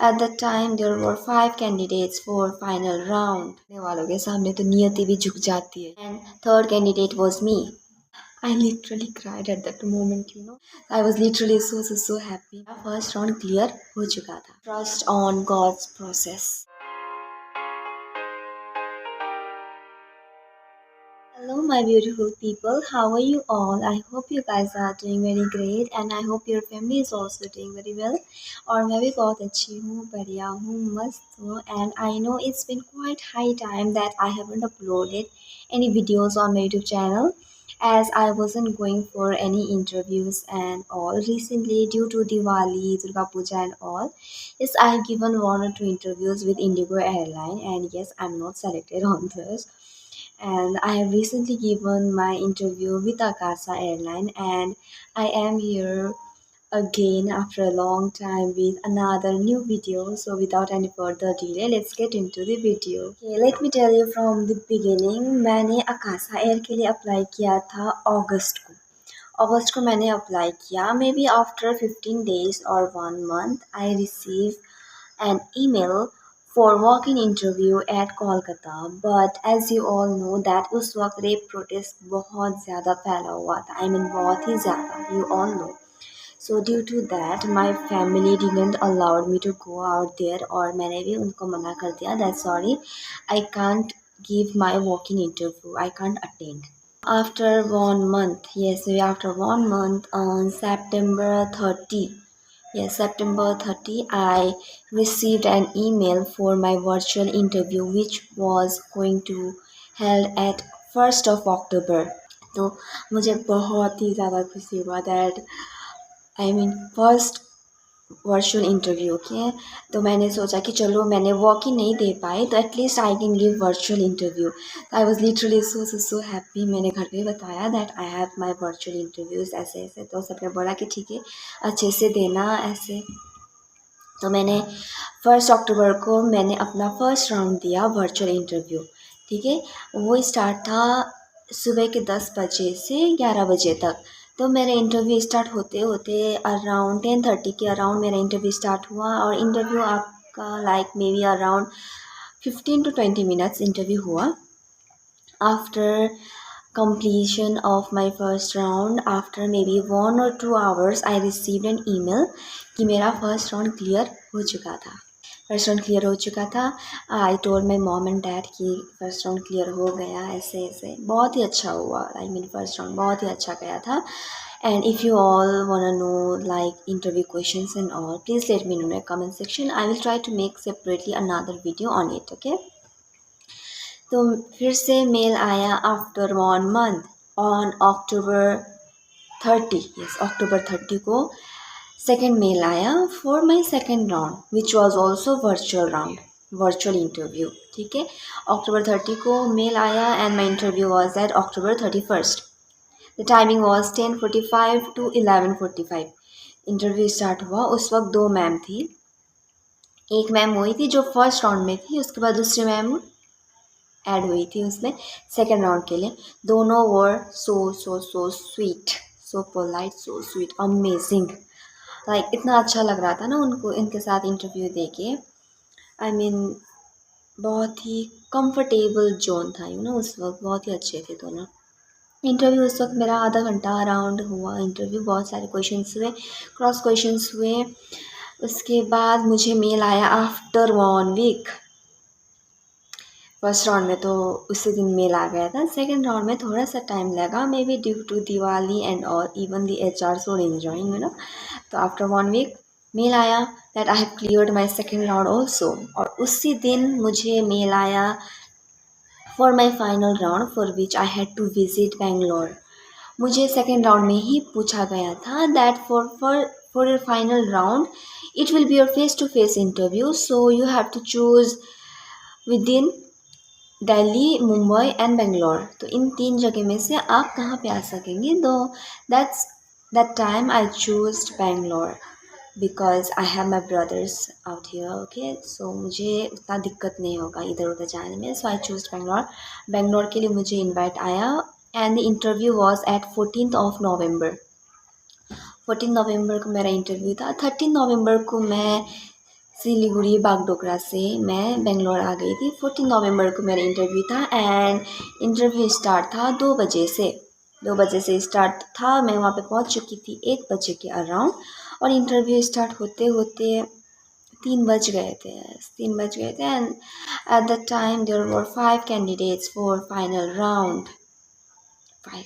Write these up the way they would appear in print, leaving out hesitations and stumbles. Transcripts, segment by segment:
At that time there were 5 candidates for final round. ने वालों के सामने तो नियति भी झुक जाती है. And third candidate was me. I literally cried at that moment. I was literally so happy. First round clear हो चुका था. Trust on God's process. Hello my beautiful people, how are you all? I hope you guys are doing very great and I hope your family is also doing very well. और मैं भी बहुत अच्छी हूँ, बढ़िया हूँ, मस्त हूँ and I know it's been quite high time that I haven't uploaded any videos on my YouTube channel as I wasn't going for any interviews and all recently due to Diwali, Durga Puja and all. Yes, I have given 1 or 2 interviews with Indigo Airline and yes, I'm not selected on this. And I have recently given my interview with Akasa Airline and I am here again after a long time with another new video. So without any further delay, let's get into the video. Okay, let me tell you from the beginning. मैंने Akasa Air के लिए apply किया था अगस्त को मैंने apply किया. Maybe after 15 days or 1 month, I received an email for walk-in interview at Kolkata. But as you all know that उस वक्त रेप प्रोटेस्ट बहुत ज़्यादा फैला हुआ था. I mean बहुत ही ज़्यादा. You all know. So due to that, my family didn't allow me to go out there और मैंने भी उनको मना कर दिया. That's sorry. I can't give my walk-in interview. I can't attend. After 1 month, yes, after 1 month on September 30. Yes, September 30, I received an email for my virtual interview which was going to held at 1st of October. तो मुझे बहुत ही ज़्यादा खुशी हुआ that I mean first virtual interview के. तो मैंने सोचा कि चलो मैंने वॉक इन नहीं दे पाई तो at least I can give virtual interview. I was literally so happy. मैंने घर पे बताया that I have my virtual interviews ऐसे ऐसे. तो सबने बोला कि ठीक है अच्छे से देना ऐसे. तो मैंने 1 अक्टूबर को मैंने अपना फर्स्ट राउंड दिया वर्चुअल इंटरव्यू. ठीक है, वो स्टार्ट था सुबह के 10 बजे से 11 बजे तक. तो मेरा इंटरव्यू स्टार्ट होते होते अराउंड 10:30 के अराउंड मेरा इंटरव्यू स्टार्ट हुआ और इंटरव्यू आपका like maybe around 15 to 20 minutes interview हुआ. After completion of my first round, after maybe 1 or 2 hours, I received an email कि मेरा फर्स्ट राउंड क्लियर हो चुका था. I told my mom and dad कि first round clear हो गया ऐसे ऐसे. बहुत ही अच्छा हुआ. आई मीन फर्स्ट राउंड बहुत ही अच्छा गया था. And if you all want know like interview questions and all, please let me know in comment section. I will try to make separately another video on it. Okay, तो फिर से mail आया after 1 month on October 30. Yes, October 30 को second mail आया for my second round which was also virtual interview. ठीक है, October 30 को mail आया and my interview was at October 31st. The timing was 10:45 to 11:45. Interview start हुआ. उस वक्त 2 ma'am थी. एक मैम हुई थी जो फर्स्ट राउंड में थी, उसके बाद दूसरी मैम ऐड हुई थी उसमें सेकेंड राउंड के लिए. दोनों were so sweet, so polite, so sweet, amazing. Like इतना अच्छा लग रहा था ना उनको इनके साथ इंटरव्यू दे के. आई मीन बहुत ही कंफर्टेबल जोन था उस वक्त. बहुत ही अच्छे थे दोनों. इंटरव्यू उस वक्त मेरा आधा घंटा अराउंड हुआ. इंटरव्यू बहुत सारे क्वेश्चंस हुए, क्रॉस क्वेश्चंस हुए. उसके बाद मुझे मेल आया आफ्टर 1 वीक. फर्स्ट राउंड में तो उसी दिन मेल आ गया था. सेकेंड राउंड में थोड़ा सा टाइम लगा, maybe due to Diwali and all. Even the HRs were enjoying तो आफ्टर 1 वीक मेल आया that I have cleared my second round also. और उसी दिन मुझे मेल आया for my final round for which I had to visit Bangalore. मुझे second round में ही पूछा गया था that for your final round it will be your face to face interview. So you have to choose within Delhi, Mumbai and Bangalore. तो इन 3 जगह में से आप कहाँ पे आ सकेंगे. तो that time I choose Bangalore because I have my brothers out here. Okay, so मुझे उतना दिक्कत नहीं होगा इधर उधर जाने में. सो आई चूज बेंगलोर के लिए मुझे इनवाइट आया and the interview was at 14th of November. 14 नवंबर को मेरा इंटरव्यू था. 13 नवंबर को मैं सिलीगुड़ी बागडोगरा से मैं बेंगलोर आ गई थी। 14 नवंबर को मेरा इंटरव्यू था एंड इंटरव्यू स्टार्ट था 2 बजे से। 2 बजे से स्टार्ट था, मैं वहाँ पे पहुँच चुकी थी 1 बजे के अराउंड। और इंटरव्यू स्टार्ट होते होते 3 बज गए थे and at the time there were 5 candidates for final round. 5।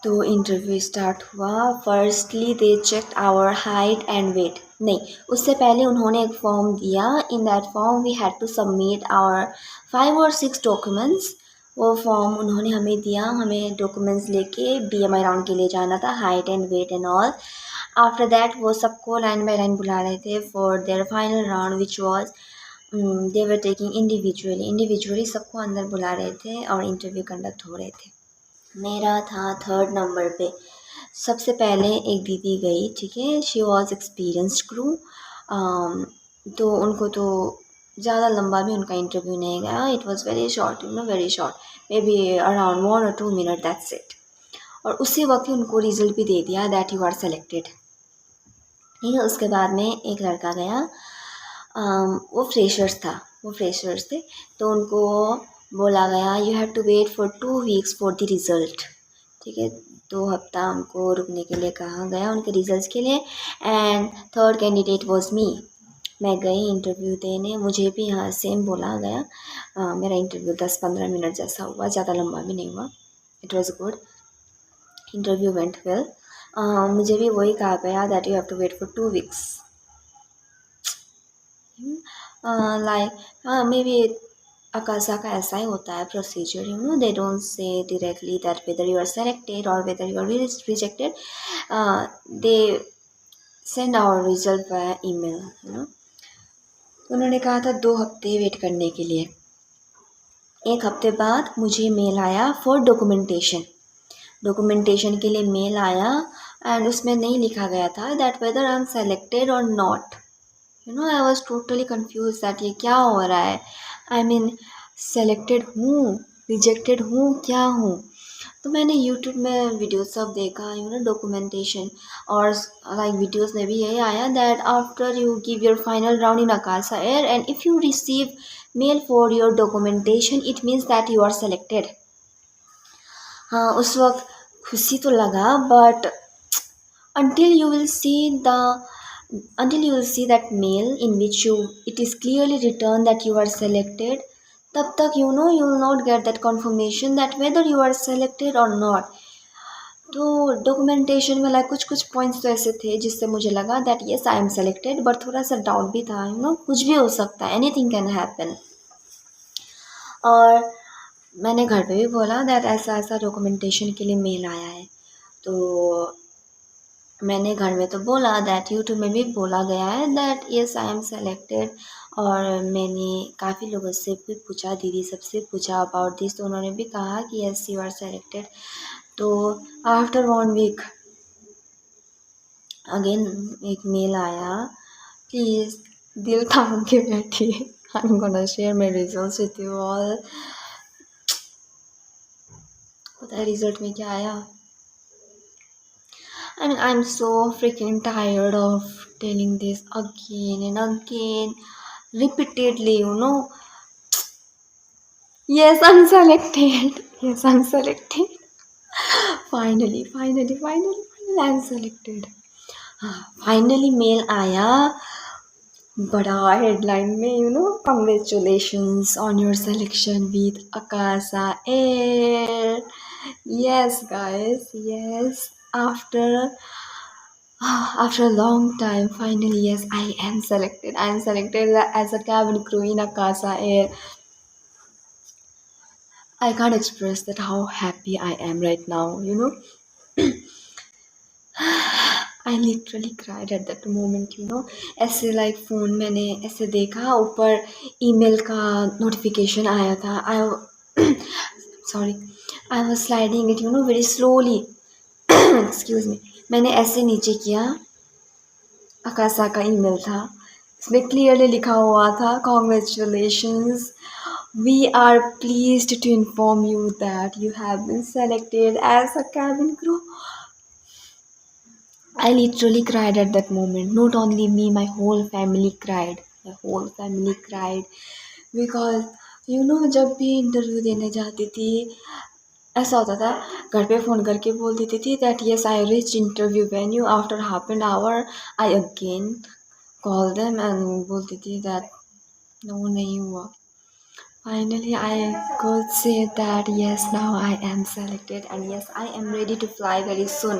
तो इंटरव्यू स्टार्ट हुआ। Firstly they check our height and weight. नहीं, उससे पहले उन्होंने एक फॉर्म दिया। In that form we had to submit our 5 और 6 डॉक्यूमेंट्स। वो फॉर्म उन्होंने हमें दिया, हमें डॉक्यूमेंट्स लेके बीएमआई राउंड के लिए जाना था, height and weight and all. After that वो सबको लाइन बाय लाइन बुला रहे थे for their final round which was they were taking individually सबको अंदर बुला रहे थे और इंटरव्यू कंडक्ट हो रहे थे। मेरा था 3rd नंबर पे। सबसे पहले एक दीदी गई, ठीक है, शी वॉज एक्सपीरियंस्ड क्रू। तो उनको तो ज़्यादा लंबा भी उनका इंटरव्यू नहीं गया। It was very short, very short, may be around 1 or 2 minute, that's it. और उसी वक्त ही उनको रिजल्ट भी दे दिया दैट यू आर सेलेक्टेड। ठीक है, उसके बाद में एक लड़का गया। वो फ्रेशर्स थे। तो उनको बोला गया you have to wait for 2 weeks for the result. ठीक है, 2 हफ्ता उनको रुकने के लिए कहा गया उनके रिजल्ट्स के लिए। And third candidate was me. मैं गई इंटरव्यू देने, मुझे भी यहाँ सेम बोला गया। मेरा इंटरव्यू 10-15 मिनट जैसा हुआ, ज़्यादा लंबा भी नहीं हुआ। It was good, interview went well. मुझे भी वही कहा गया that you have to wait for 2 weeks. Maybe Akasa का ऐसा ही होता है procedure, they don't say directly that whether you are selected और whether you are rejected. They send our result by email. उन्होंने कहा था 2 हफ्ते वेट करने के लिए। 1 हफ्ते बाद मुझे मेल आया फॉर डॉक्यूमेंटेशन के लिए मेल आया। एंड उसमें नहीं लिखा गया था that whether I am selected और not. I was totally confuse that ये क्या हो रहा है। आई मीन सेलेक्टेड हूँ, रिजेक्टेड हूँ, क्या हूँ। तो मैंने यूट्यूब में वीडियोस सब देखा, डॉक्यूमेंटेशन, और लाइक वीडियोस में भी यही आया that after you give your final round in Akasa Air and if you receive mail for your documentation it means that you are selected. हाँ, उस वक्त खुशी तो लगा, but until you will see that mail in which it is clearly written that you are selected, तब तक you will not get that confirmation that whether you are selected or not. तो documentation में like कुछ points तो ऐसे थे जिससे मुझे लगा that yes I am selected, but थोड़ा सा डाउट भी था, कुछ भी हो सकता है, एनीथिंग कैन हैपन। और मैंने घर पे भी बोला दैट ऐसा ऐसा डॉक्यूमेंटेशन के लिए मेल आया है। तो मैंने घर में तो बोला दैट यूट्यूब में भी बोला गया है that yes I am selected. और मैंने काफ़ी लोगों से भी पूछा, दीदी सबसे पूछा अबाउट दिस, तो उन्होंने भी कहा कि येस यू आर सेलेक्टेड। तो आफ्टर 1 वीक अगेन एक मेल आया, प्लीज़ दिल थाम के बैठिए, I am gonna share my results with you all. पता है रिजल्ट में क्या आया? I mean, I'm so freaking tired of telling this again and again, repeatedly, Yes, I'm selected. Yes, I'm selected. Finally, I'm selected. Finally, mail आया बड़ा headline में, congratulations on your selection with Akasa Air. Yes, guys, yes. After a long time, finally, yes, I am selected. I am selected as a cabin crew in Akasa Air. I can't express that how happy I am right now, I literally cried at that moment, ऐसे like phone मैंने ऐसे देखा, ऊपर email का notification आया था। I was sliding it, very slowly. Excuse me. मैंने ऐसे नीचे किया, अकासा का ईमेल था, इसमें क्लियरली लिखा हुआ था congratulations, we are pleased to inform you that you have been selected as a cabin crew. I literally cried at that moment. Not only me, my whole family cried. My whole family cried because जब भी interview देने जाती थी ऐसा होता था। घर पे फ़ोन करके बोल देती थी that yes I reach interview venue after half an hour I again call them and बोलती थी दैट नो नहीं हुआ। Finally, I could say that yes, now I am selected, and yes, I am ready to fly very soon.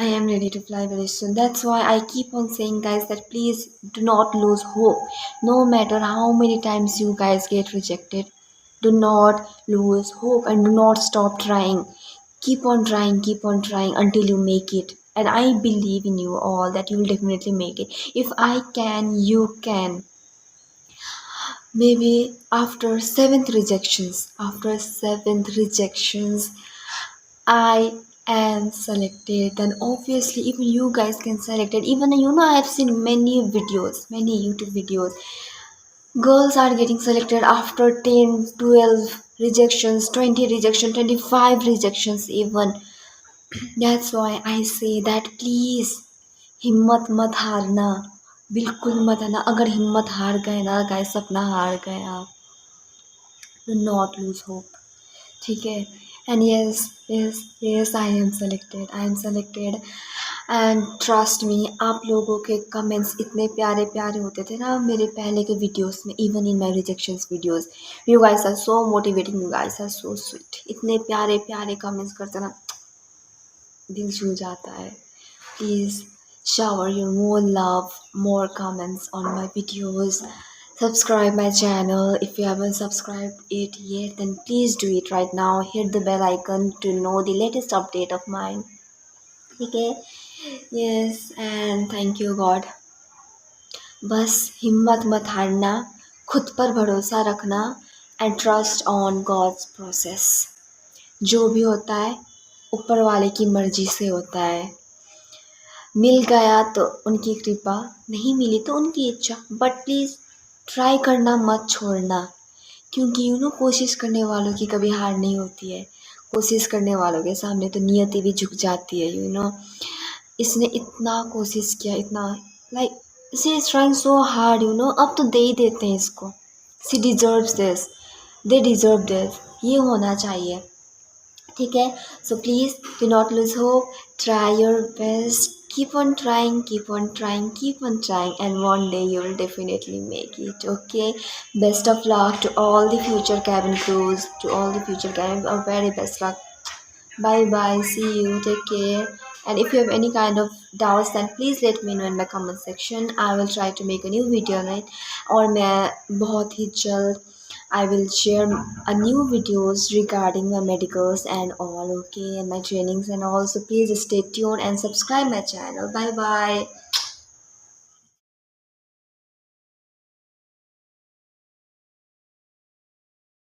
I am ready to fly very soon. That's why I keep on saying, guys, that please do not lose hope. No matter how many times you guys get rejected, do not lose hope and do not stop trying. Keep on trying until you make it. And I believe in you all that you will definitely make it. If I can, you can. Maybe after seventh rejections, I am selected. Then obviously even you guys can select it. Even I've seen many videos, many YouTube videos. Girls are getting selected after 10, 12 rejections, 20 rejections, 25 rejections even. That's why I say that please हिम्मत मत हारना, बिल्कुल मत हारना। अगर हिम्मत हार गए ना गाइस, सपना हार गए आप, do not lose hope, ठीक है। And yes, yes, yes, I am selected and trust me, आप लोगों के कमेंट्स इतने प्यारे प्यारे होते थे ना मेरे पहले के वीडियोस में, even in my rejections videos. You guys are so motivating, you guys are so sweet, इतने प्यारे प्यारे कमेंट्स करते ना, दिल छू जाता है। Please shower your more love, more comments on my videos. Subscribe my channel. If you haven't subscribed it yet, then please do it right now. Hit the bell icon to know the latest update of mine. Okay? Yes, and thank you God. बस हिम्मत मत हारना, खुद पर भरोसा रखना and trust on God's process. जो भी होता है ऊपर वाले की मर्जी से होता है। मिल गया तो उनकी कृपा, नहीं मिली तो उनकी इच्छा, बट प्लीज़ ट्राई करना मत छोड़ना, क्योंकि कोशिश करने वालों की कभी हार नहीं होती है। कोशिश करने वालों के सामने तो नियति भी झुक जाती है। इसने इतना कोशिश किया, इतना like she is trying so hard, अब तो दे ही देते हैं इसको। She deserves this, they deserve this, ये होना चाहिए, ठीक है। So please do not lose hope, try your best, keep on trying, keep on trying, keep on trying, and one day you will definitely make it, okay? Best of luck to all the future cabin crews, to all the future cabin, very best luck. Bye bye, see you, take care. And if you have any kind of doubts, then please let me know in my comment section. I will try to make a new video on it, और मैं बहुत ही जल्द I will share a new videos regarding my medicals and all, okay, and my trainings and all. So please stay tuned and subscribe my channel. Bye bye.